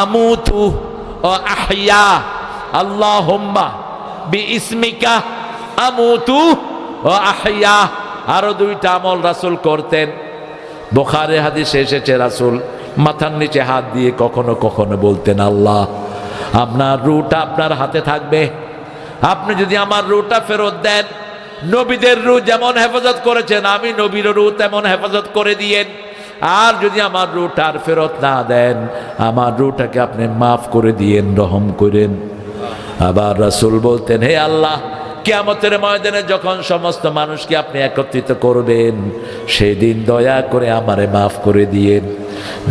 আমুতু ও আহইয়া, আল্লাহুম্মা বিইসমিকা আমুতু ও আহইয়া। আরো 2টা আমল রাসূল করতেন। বুখারী হাদিসে এসেছে রাসূল মাথার নিচে হাত দিয়ে কখনো কখনো বলতেন, আল্লাহ আপনার রূহটা আপনার হাতে থাকবে, আপনি যদি আমার রূহটা ফেরত দেন, নবীদের রূহ যেমন হেফাজত করেছেন আমি নবীর রূহ তেমন হেফাজত করে দিয়েন। আর যদি আমার রূহটা আর ফেরত না দেন, আমার রূহটাকে আপনি মাফ করে দিয়েন, রহম করেন। আবার রাসূল বলতেন, হে আল্লাহ, কিয়ামতের ময়দানে যখন সমস্ত মানুষকে আপনি একত্রিত করবেন, সেদিন দয়া করে আমারে মাফ করে দিয়েন।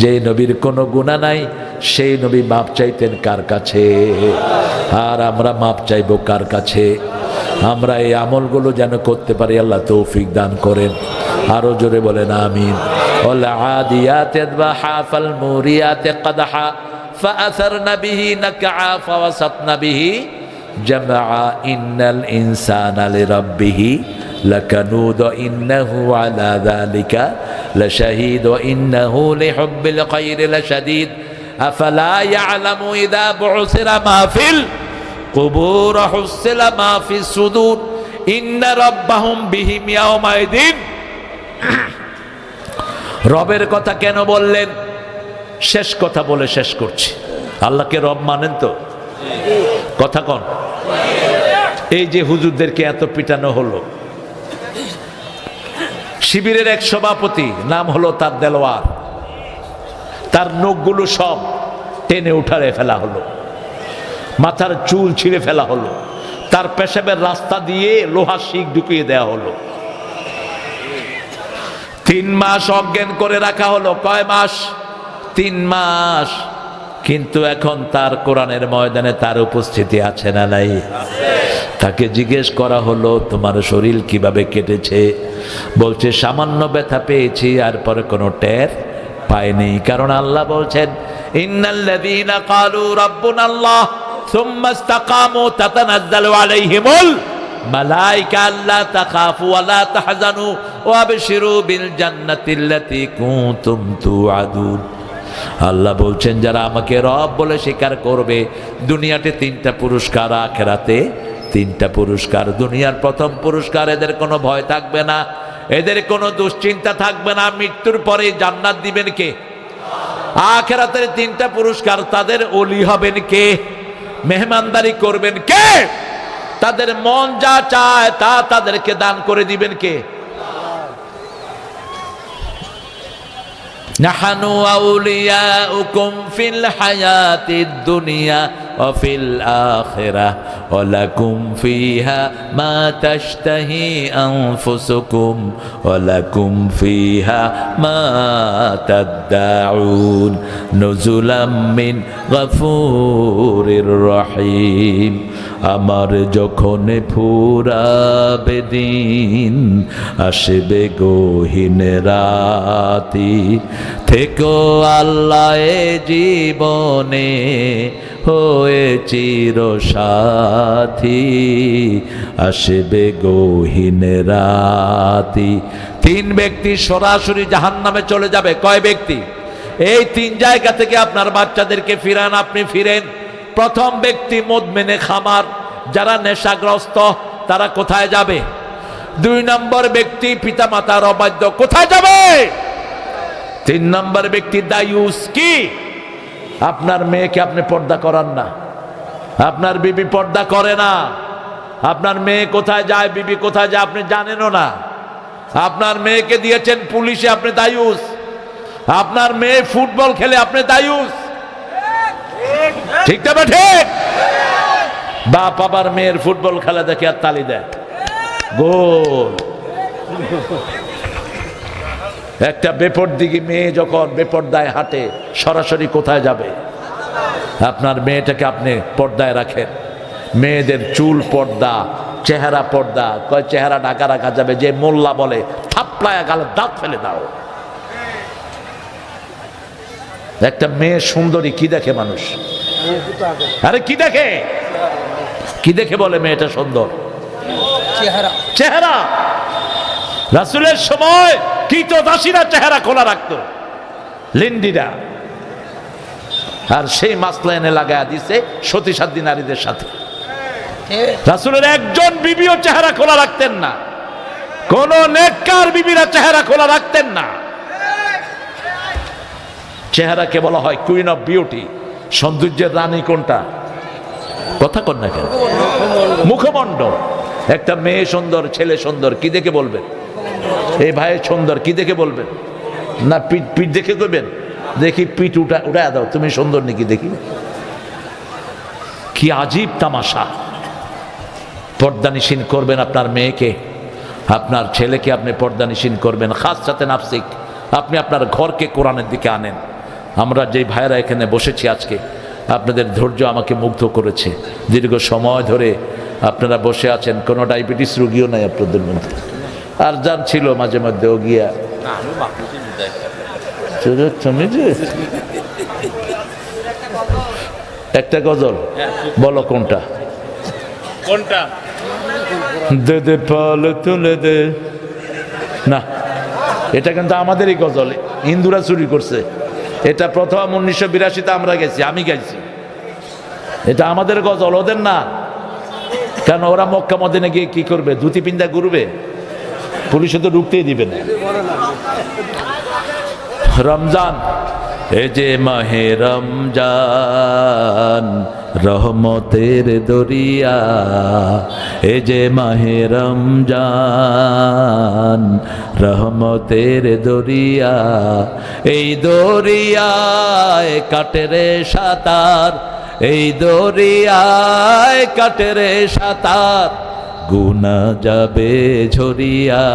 যে নবীর কোনো গুনাহ নাই সেই নবী মাপ চাইতেন কার কাছে? আর আমরা মাপ চাইব কার কাছে? আমরা এই আমলগুলো যেন করতে পারি, আল্লাহ তৌফিক দান করেন। আরো জোরে বলেন আমিন। ওয়াল আদিয়াতি দবহা ফাল মুরিয়াতি কদহা ফাআসারনা বিহি নাকআ ফাওয়াসাতনা বিহি জামআ ইন্নাল ইনসানা লিরাব্বিহি লাকানুদ ইন্নাহু আলা যালিকা লাশাহীদ ওয়া ইন্নাহু লিহুব্বিল খায়রি লাশাদীদ আফালা ইয়ালামু ইযা বু'সিরা মা ফিল কুবুর হুসিলা মা ফিস সুদুর ইন্না রাব্বাহুম বিহিম ইয়াওমাইদিন। রবের কথা কেন বললেন? শেষ কথা বলে শেষ করছি। আল্লাহকে রব মানেন তো? কথা কন। এই যে হুজুরদেরকে এত পিটানো হলো, শিবিরের এক সভাপতি, নাম হলো তার দেলোয়ার, তার নখগুলো সব টেনে উঠারে ফেলা হলো, মাথার চুল ছিঁড়ে ফেলা হলো, তার পেশাবের রাস্তা দিয়ে লোহার শিক ঢুকিয়ে দেওয়া হলো। 3 মাস অজ্ঞান করে রাখা হলো। কয় মাস? 3 মাস। কিন্তু এখন তার কোরআনের ময়দানে তার উপস্থিতি আছে না নাই? তাকে জিজ্ঞেস করা হলো তোমার শরীর কিভাবে কেটেছে? বলছে সামান্য ব্যথা পেয়েছি, আর পরে কোনো টের পায়নি। কারণ আল্লাহ বলছেন ইন্নাল্লাযীনা ক্বালু রাব্বুনাল্লাহ সুম্মা ইসতাকামু তাতানাজ্জালু আলাইহিমুল মালায়েকা আল্লা তাখাফু ওয়া লা তাহজানু ওয়া আবশিরু বিল জান্নাতিল্লাতী কুনতুম তুআদুন। আল্লাহ বলছেন যারা আমাকে রব বলে স্বীকার করবে, দুনিয়াতে 3টা পুরস্কার, আখিরাতে 3টা পুরস্কার। দুনিয়ার প্রথম পুরস্কার, এদের কোনো ভয় থাকবে না, এদের কোনো দুশ্চিন্তা থাকবে না, মৃত্যুর পরে জান্নাত দিবেন কে? আখিরাতের 3টা পুরস্কার, তাদের ওলি হবেন কে? মেহমানদারি করবেন কে? তাদের মন যা চায় তা তাদেরকে দান করে দিবেন কে? নাহানু আউলিয়াউকুম ফিল হায়াতিদ দুনিয়া ওয়া ফিল আখিরাহ ওয়া লাকুম ফিহা মা তাশতাহি আনফুসুকুম ওয়া লাকুম ফিহা মা তাদদাউন নুজুলাম মিন গফুরির রহিম। আমার যখন ফুরাবে দিন, আসবে গহীন রাতি, থেকো আল্লাহ এ জীবনে হয়ে চির সাথী, আসবে গহীন রাতি। 3 ব্যক্তি সরাসরি জাহান্নামে চলে যাবে। কয় ব্যক্তি? এই 3 জায়গা থেকে আপনার বাচ্চাদেরকে ফিরান, আপনি ফিরেন। প্রথম ব্যক্তি মুদমিনে খামার, যারা নেশাগ্রস্ত, তারা কোথায় যাবে? 2 নম্বর ব্যক্তি পিতামাতার অবাধ্য, কোথায় যাবে? 3 নম্বর ব্যক্তি দায়ুস। কি? আপনার মেয়েকে আপনি পর্দা করান না, আপনার বিবি পর্দা করে না, আপনার মেয়ে কোথায় যায়, বিবি কোথায় যায় আপনি জানেনও না। আপনার মেয়েকে দিয়েছেন পুলিশে, আপনি দায়ুস। আপনার মেয়ে ফুটবল খেলে, আপনি দায়ুস। ঠিক না ঠিক? বাপ আবার মেয়ের ফুটবল খেলা দেখে আর তালি দেয়, গোল। একটা বেপরদিগী মেয়ে যখন বেপরদায় হাঁটে, সরাসরি কোথায় যাবে? আপনার মেয়েটাকে আপনি পর্দায় রাখেন। মেয়েদের চুল পর্দা, চেহারা পর্দা। কয় চেহারা ঢাকা রাখা যাবে? যে মোল্লা বলে থাপড়ায় গালে দাঁত ফেলে দাও। একটা মেয়ে সুন্দরী কি দেখে মানুষ? আরে কি দেখে? কি দেখে বলে মেয়েটা সুন্দর? চেহারা। রাসূলের সময় কৃতদাসীরা চেহারা খোলা রাখতো, লিন্ডিরা। আর সেই মাসলা এনে লাগায়া দিছে সতী সাধ্বী নারীদের সাথে। রাসূলের একজন বিবিও চেহারা খোলা রাখতেন না, কোন নেককার বিবিরা চেহারা খোলা রাখতেন না। চেহারাকে বলা হয় কুইন অফ বিউটি, সৌন্দর্যের রানী। কোনটা? কথা কন না কেন? মুখমণ্ডল। একটা মেয়ে সুন্দর, ছেলে সুন্দর, কি দেখে বলবেন? এই ভাই সুন্দর, কি দেখে বলবেন? না পিঠ, পিঠ দেখে কইবেন? দেখি পিঠ উঠায় দাও, তুমি সুন্দর নাকি দেখি। কি আজীব তামাশা। পর্দানিসীন করবেন আপনার মেয়েকে, আপনার ছেলেকে আপনি পর্দানিসীন করবেন। খাস সাথে নাফসিক, আপনি আপনার ঘরকে কোরআনের দিকে আনেন। আমরা যে ভাইয়েরা এখানে বসেছি আজকে, আপনাদের ধৈর্য আমাকে মুগ্ধ করেছে। দীর্ঘ সময় ধরে আপনারা বসে আছেন, কোনো ডায়াবেটিস রোগীও নাই আপনাদের মধ্যে। আর যান ছিল মাঝে মধ্যে ও গিয়া একটা গজল বলো, কোনটা? কোনটা? দে দে পাল তুলে দে না, এটা কিন্তু আমাদেরই গজল, হিন্দুরা চুরি করছে। এটা প্রথম 1982-তে আমরা গেছি, আমি গাইছি। এটা আমাদের গজল, ওদের না। কারণ ওরা মক্কা মদিনা গিয়ে কি করবে? ধুতি পিন্দা ঘুরবে, পুলিশে তো ঢুকতেই দিবে না। রমজান, এ যে মাহে রমজান, রহমতের দরিয়া, এ যে মাহে রমজান, রহমতের দরিয়া। এই দরিয়ায় কাটে রে সাঁতার, এই দরিয়ায় কাটে রে সাঁতার, গুনাহ যাবে ঝরিয়া,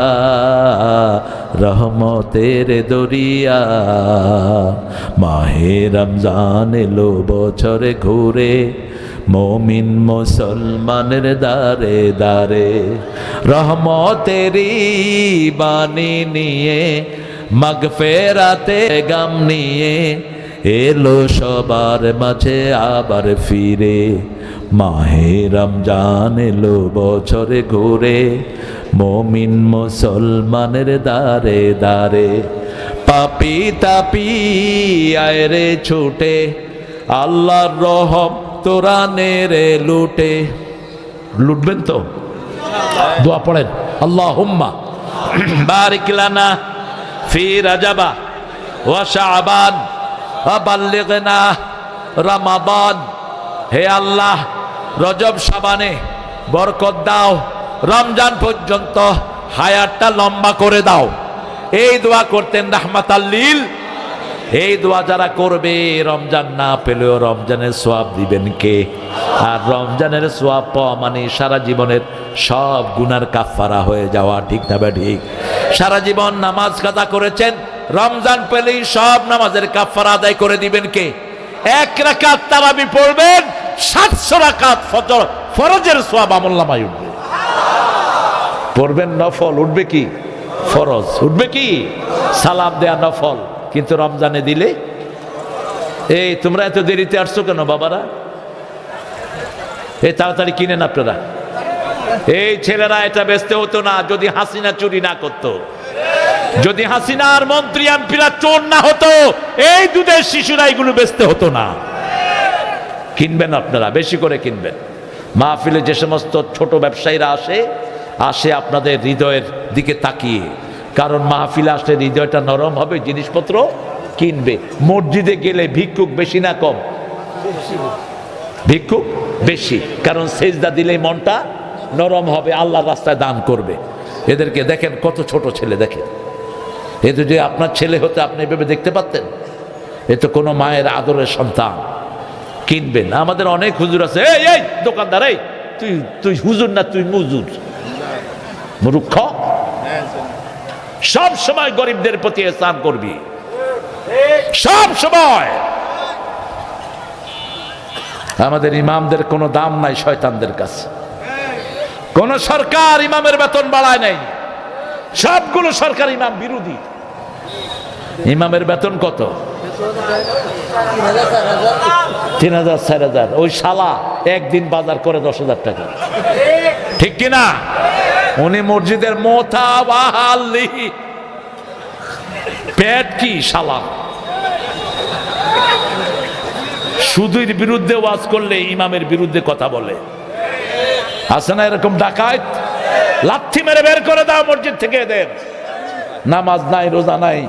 রহমতের দরিয়া। মাহে রমজান এলো বছরে ঘুরে, মুমিন মুসলমানের দারে দারে, রহমতেরই বাণী নিয়ে, মাগফিরাতে গাম নিয়ে, এলো সবার মাঝে আবার ফিরে। মাহে রমজান এলো বছরে ঘুরে, মুমিন মুসলমানের দারে দারে। পাপি তাপি আয় রে ছুটে, আল্লাহর রহম তোরা নে রে লুটে। লুটবেন তো? দোয়া পড়েন, আল্লাহুম্মা বারিক লানা ফি রাজাবা ওয়া শাবান ওয়া বাল্লিগনা রমাদান। হে আল্লাহ, রজব শাবানে বরকত দাও, রমজান পর্যন্ত হায়াতটা লম্বা করে দাও। এই দোয়া করতেন রাহমাতাল্লিল। এই দোয়া যারা করবে রমজান না পেলেও রমজানের সোয়াব দিবেন কে? আর রমজানের সোয়াব পাওয়া মানে সারা জীবনের সব গুনার কাফারা হয়ে যাওয়া, ঠিক না বা ঠিক? সারা জীবন নামাজ কাজা করেছেন, রমজান পেলেই সব নামাজের কাফারা আদায় করে দিবেন কে? এক রাকাত তারাবি পড়বেন, 700 রাকাত ফরজের সোয়াব আমলনামায় উঠবে। পড়বেন নফল, উঠবে কি? ফরজ। উঠবে কি? সালাম দেয়া নফল। কিন্তু রমজানে দিলে, এই তোমরা এত দেরিতে আসছো কেন বাবারা? এই তাড়াতাড়ি কিনেন আপনারা। এই ছেলেরা এটা বেচতে হতো না যদি হাসিনা চুরি না করতো, যদি হাসিনার মন্ত্রী এমপিরা চোর না হতো, এই দুধের শিশুরা এগুলো বেচতে হতো না। কিনবেন আপনারা, বেশি করে কিনবেন। মাহফিলে যে সমস্ত ছোট ব্যবসায়ীরা আসে আপনাদের হৃদয়ের দিকে তাকিয়ে, কারণ মাহফিলে আসলে হৃদয়টা নরম হবে, জিনিসপত্র কিনবে। মসজিদে গেলে ভিক্ষুক বেশি না কম? ভিক্ষুক বেশি, কারণ সেজদা দিলেই মনটা নরম হবে, আল্লাহর রাস্তায় দান করবে। এদেরকে দেখেন কত ছোট ছেলে, দেখেন। এ তো যে আপনার ছেলে হতে আপনি এভাবে দেখতে পারতেন? এ তো কোনো মায়ের আদরের সন্তান। কিনবেন। আমাদের অনেক হুজুর আছে, এই দোকানদার, এই তুই হুজুর না তুই মুজুর, মূর্খ। সব সময় গরিবদের প্রতি ইহসান করবি, সব সময়। আমাদের ইমামদের কোনো দাম নাই শয়তানদের কাছে। কোন সরকার ইমামের বেতন বাড়ায় নাই, সবগুলো সরকার ইমাম বিরোধী। ইমামের বেতন কত? 3000 4000। ওই শালা একদিন বাজার করে 10,000 টাকা, ঠিক কিনা? উনি মসজিদের মোতাবালি, পেট কি শালা। সুদীর বিরুদ্ধে ওয়াজ করলে ইমামের বিরুদ্ধে কথা বলে। আছে না এরকম ডাকাত? লাথি মেরে বের করে দাও মসজিদ থেকে এদের। নামাজ নাই, রোজা নাই।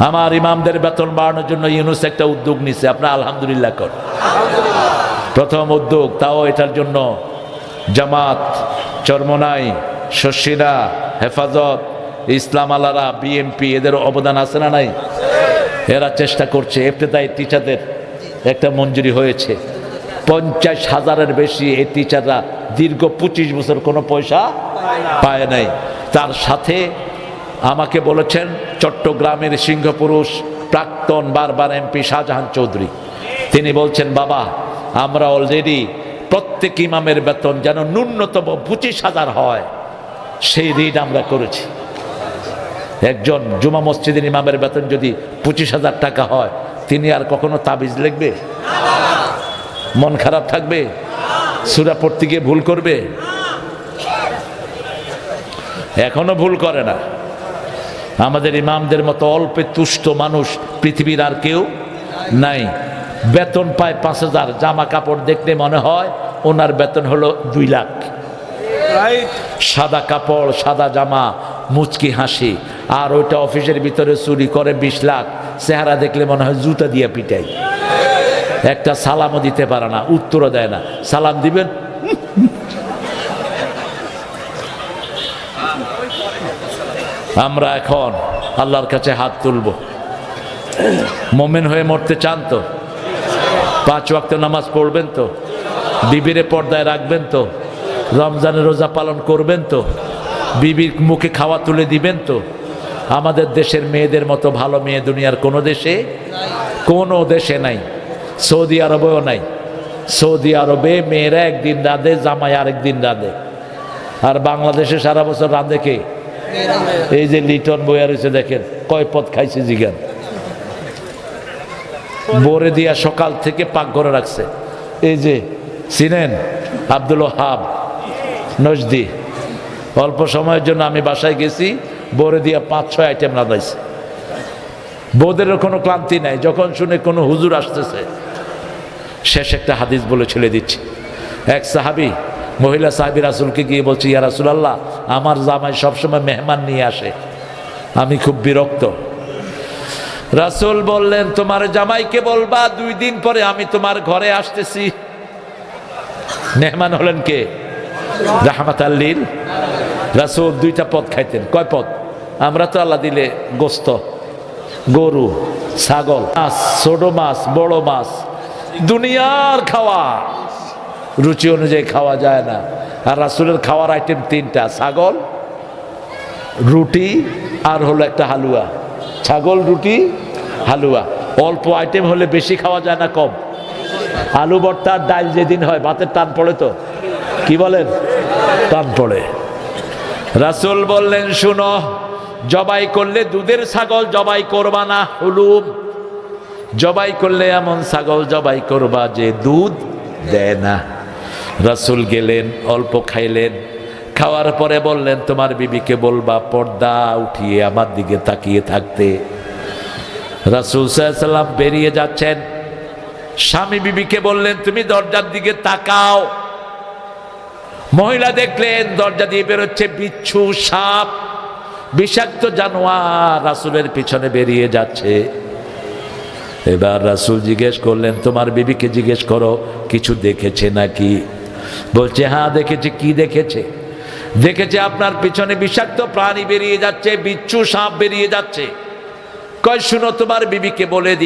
আমার ইমামদের বেতন বাড়ানোর জন্য ইউনুস একটা উদ্যোগ নিছে, আপনারা আলহামদুলিল্লাহ কর। প্রথম উদ্যোগ, তাও এটার জন্য জামাত, চরমনাই, শশীরা, হেফাজত, ইসলাম আলারা, বিএমপি এদের অবদান আছে না নাই? এরা চেষ্টা করছে। ইবতেদায়ী টিচারদের একটা মঞ্জুরি হয়েছে, 50,000-এর বেশি এই টিচাররা দীর্ঘ 25 বছর কোনো পয়সা পায় নাই। তার সাথে আমাকে বলেছেন চট্টগ্রামের সিংহপুরুষ প্রাক্তন বারবার এমপি শাহজাহান চৌধুরী, তিনি বলছেন, বাবা আমরা অলরেডি প্রত্যেক ইমামের বেতন যেন ন্যূনতম 25,000 হয়, সেই রিড আমরা করেছি। একজন জুমা মসজিদের ইমামের বেতন যদি 25,000 টাকা হয়, তিনি আর কখনো তাবিজ লিখবে? মন খারাপ থাকবে? সূরা পড়তে গিয়ে ভুল করবে? এখনো ভুল করে না। আমাদের ইমামদের মতো অল্পে তুষ্ট মানুষ পৃথিবীর আর কেউ নাই। বেতন পায় 5,000, জামা কাপড় দেখলে মনে হয় ওনার বেতন হলো 2 লাখ। সাদা কাপড়, সাদা জামা, মুচকি হাসি, আর ওইটা অফিসের ভিতরে চুরি করে 20 লাখ। চেহারা দেখলে মনে হয় জুতা দিয়ে পিটাই। একটা সালামও দিতে পারে না, উত্তরও দেয় না। সালাম দিবেন, আমরা এখন আল্লাহর কাছে হাত তুলব। মোমেন হয়ে মরতে চান তো? 5 ওয়াক্ত নামাজ পড়বেন তো? বিবিরে পর্দায় রাখবেন তো? রমজানের রোজা পালন করবেন তো? বিবির মুখে খাওয়া তুলে দিবেন তো? আমাদের দেশের মেয়েদের মতো ভালো মেয়ে দুনিয়ার কোনো দেশে নাই। সৌদি আরবেও নাই। সৌদি আরবে মেয়েরা একদিন রাঁধে, জামাই আরেকদিন রাঁধে। আর বাংলাদেশে সারা বছর রাঁধে কে? এই যে লিটন বইয়া রয়েছে দেখেন, কয় পদ খাইছে জিগান। বোরে দিয়া সকাল থেকে পাকঘরে রাখছে। এই যে চিনেন আব্দুল ওহাব নজদি, অল্প সময়ের জন্য আমি বাসায় গেছি, বোরে দিয়া 5-6 আইটেম রাঁধাইছে। বউদেরও কোনো ক্লান্তি নাই। যখন শুনে কোনো হুজুর আসতেছে, শেষ একটা হাদিস বলে ছেড়ে দিচ্ছি। এক সাহাবী মহিলা সাহাবী রাসূলকে গিয়ে বলছে, ইয়া রাসূলুল্লাহ, আমার জামাই সবসময় মেহমান নিয়ে আসে, আমি খুব বিরক্ত। রাসূল বললেন, তোমার জামাইকে বলবা 2 দিন পরে আমি তোমার ঘরে আসতেছি। মেহমান হলেন কে? রাহমাতাল লিল। রাসূল দুইটা পদ খাইতেন। কয় পদ? আমরা তো আল্লাহ দিলে গোস্ত, গরু, ছাগল, মাছ, ছোট মাছ, বড় মাছ, দুনিয়ার খাওয়া রুচি অনুযায়ী খাওয়া যায় না। আর রাসূলের খাওয়ার আইটেম তিনটা: ছাগল, রুটি, আর হলো একটা হালুয়া। ছাগল, রুটি, হালুয়া। অল্প আইটেম হলে বেশি খাওয়া যায় না কম? আলু ভর্তা আর ডাল যেদিন হয় ভাতের টান পড়ে তো, কি বলেন? টান পড়ে। রাসূল বললেন, শুনো, জবাই করলে দুধের ছাগল জবাই করবা না, হুলুম। জবাই করলে এমন ছাগল জবাই করবা যে দুধ দেয় না। রাসূল গেলেন, অল্প খাইলেন। খাওয়ার পরে বললেন, তোমার বিবিকে বলবা পর্দা উঠিয়ে আমার দিকে তাকিয়ে থাকতে। রাসূল সাল্লাল্লাহু আলাইহি ওয়াসাল্লাম বেরিয়ে যাচ্ছেন, স্বামী বিবিকে বললেন, তুমি দরজার দিকে তাকাও। মহিলা দেখলেন দরজা দিয়ে বেরোচ্ছে বিচ্ছু, সাপ, বিষাক্ত জানোয়ার রাসূলের পিছনে বেরিয়ে যাচ্ছে। এবার রাসূল জিজ্ঞেস করলেন, তোমার বিবিকে জিজ্ঞেস করো কিছু দেখেছে নাকি? বলছে, হ্যাঁ দেখেছে। কি দেখেছে? দেখেছে আপনার পিছনে বিষাক্ত প্রাণী বেরিয়ে যাচ্ছে, বিচ্ছু, সাপ বেরিয়ে যাচ্ছে। কয়, শুনো, তোমার বিবিকে বলে দিই